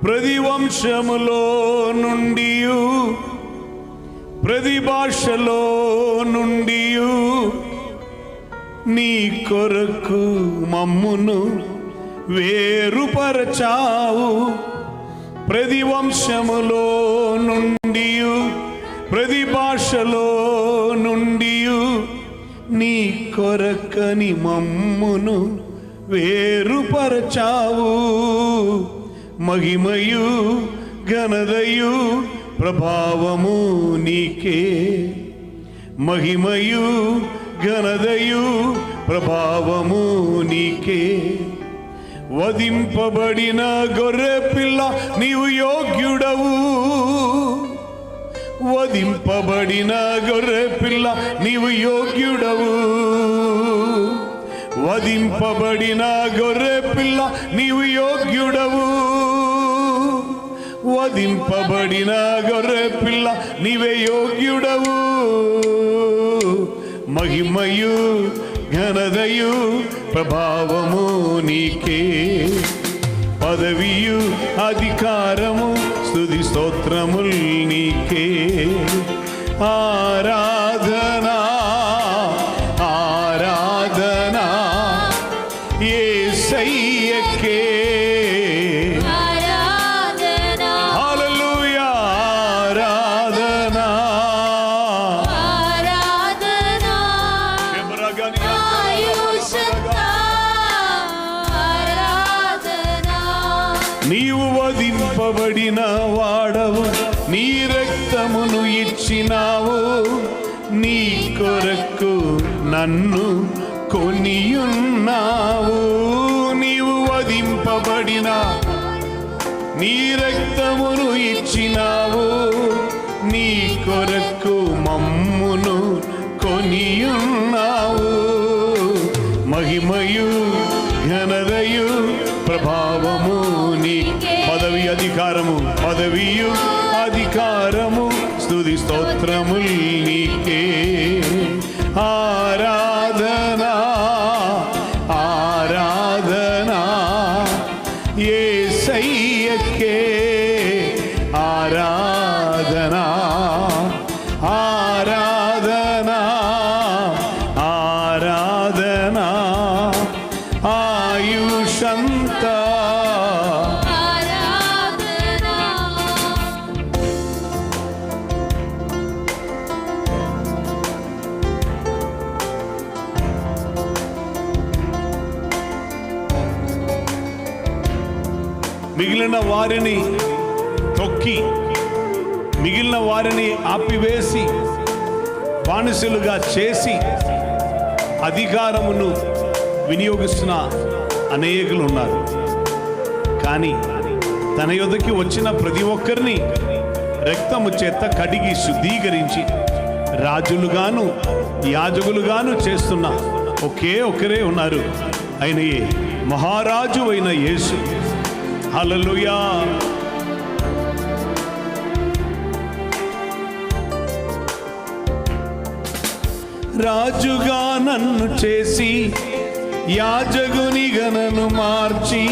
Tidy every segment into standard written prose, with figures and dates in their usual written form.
ప్రతి వంశములో నుండి ప్రతి భాషలో నుండి నీ కొరకు మమ్మును వేరుపరచావు. ప్రతి వంశములో నుండి ప్రతి భాషలో నుండి నీ కొరకని మమ్మును వేరుపరచావు. మహిమయు ఘనతయు ప్రభావము నీకే. మహిమయు ఘనతయు ప్రభావము నీకే. వధింపబడిన గొర్రె పిల్ల నీవు యోగ్యుడవు. వధింపబడిన గొర్రె పిల్ల నీవు యోగ్యుడవు. వధింపబడిన గొర్రె పిల్ల నీవు యోగ్యుడవు. వధింపబడిన గొర్రె పిల్ల నీవే యోగ్యుడవు. మహిమయు ఘనతయు ప్రభావము నీకే. పదవియు అధికారము స్తుతి స్తోత్రముల్ నీకే. ఆరాధనా ఆరాధనా యేసయ్యకే. ఆరాధనా హల్లెలూయా ఆరాధనా ఆరాధనా ఆయుష్యంతా ఆరాధనా. నీవు వధింపబడిన వాడవు, నీ రక్తమును ఇచ్చినావు. నీ కొరకు నన్ను కొనియున్నావు. నీవు వధింపబడిన నీ రక్తమును ఇచ్చినావు. నీ కొరకు మమ్మును కొనియున్నావు. మహిమయు ఘనతయు ప్రభావము నీకే. పదవి అధికారము పదవియు అధికారము స్తుతి స్తోత్రముల్ నీకే. ఆరాధనా ఆరాధనా యేసయ్యకే. ఆరాధనా ఆరాధనా ఆరాధనా ఆయుషంతా ఆరాధనా. మిగిలిన వారిని తొక్కి మిగిలిన వారిని ఆపివేసి బానిసలుగా చేసి అధికారమును వినియోగిస్తున్న అనేకులు ఉన్నారు. కానీ తన యొద్దకి వచ్చిన ప్రతి ఒక్కరిని రక్తము చేత కడిగి శుద్ధీకరించి రాజులుగాను యాజకులుగాను చేస్తున్న ఒకే ఒక్కరే ఉన్నారు. ఆయనయే మహారాజు అయిన యేసు. హల్లెలూయా. రాజుగా నన్ను చేసి యాజకునిగా నన్ను మార్చి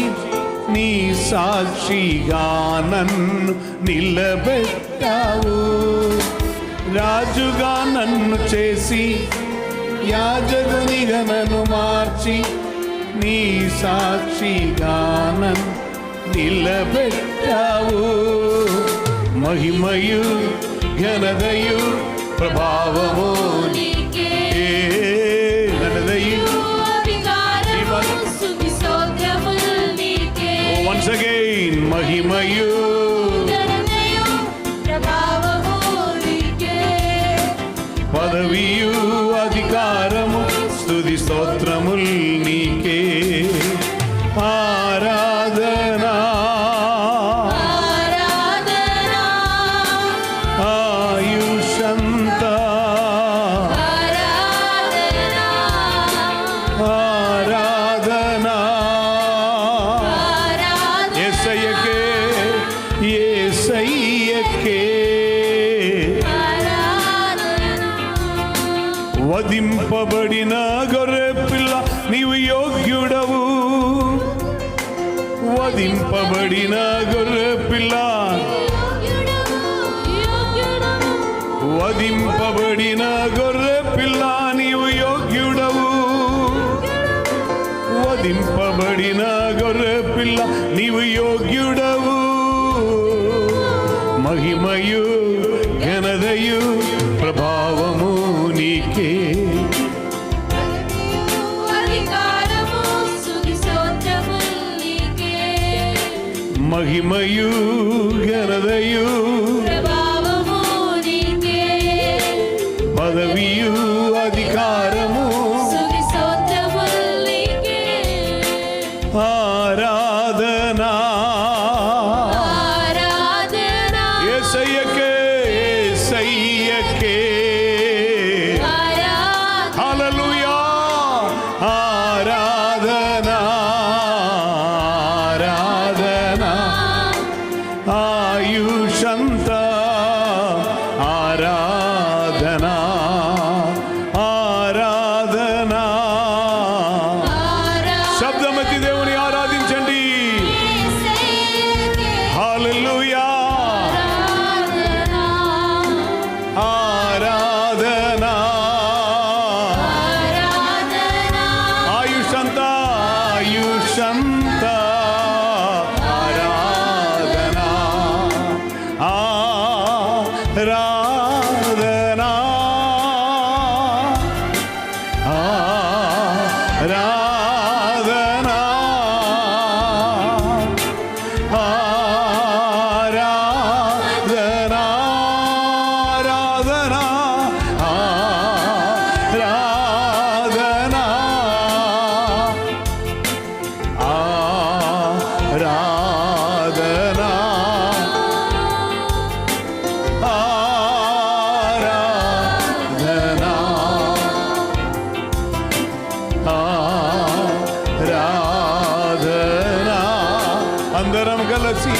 నీ సాక్షిగా నన్ను నిలబెట్టావు. రాజుగా నన్ను చేసి యాజకునిగా నన్ను మార్చి నీ సాక్షిగా నన్ను నిలబెట్టావు. మహిమయు ఘనతయు ప్రభావము నీకే. ఘనతయు అధికారము స్తుతి స్తోత్రములు నీకే. once again మహిమయు ఘనతయు ప్రభావము నీకే. పదవియు అధికారము స్తుతి స్తోత్రముల్ నీకే. ఆరాధనా ఆరాధనా ఆయుషంతా ఆరాధనా ఆరాధనా ఆరాధనా. యేసయ్యకే యేసయ్యకే. ఆరాధనా వధింపబడిన గొర్రె పిల్ల నీవు యోగ్యుడవు. వధింపబడిన గొర్రె పిల్ల వధింపబడిన గొర్రె పిల్ల నీవు యోగ్యుడవు వధింపబడిన గొర్రె పిల్ల నీవు యోగ్యుడవు మహిమయు ఘనతయు ప్రభావము నీకే అధికారము స్తుతి స్తోత్రములు నీకే మహిమయు ఘనతయు ప్రభావము నీకే పదవియు అధికారము స్తుతి స్తోత్రములు నీకే ఆరాధనా ఆరాధన యేసయ్యకే యేసయ్యకే ఆరాధన హల్లెలూయా ఆరాధనా ఆరాధనా ఆయుషంత ఆరాధనా ఆరాధనా శబ్దమతి దేవుని ఆరాధించండి హల్లెలూయా ఆరాధనా ఆయుషంత ఆయుషంత ఆరాధనా ఆరాధనా ఆరాధనా ఆరాధనా ఆరాధనా ఆరాధనా ఆరాధనా ఆరాధనా ఆరాధనా అందరం కలిసి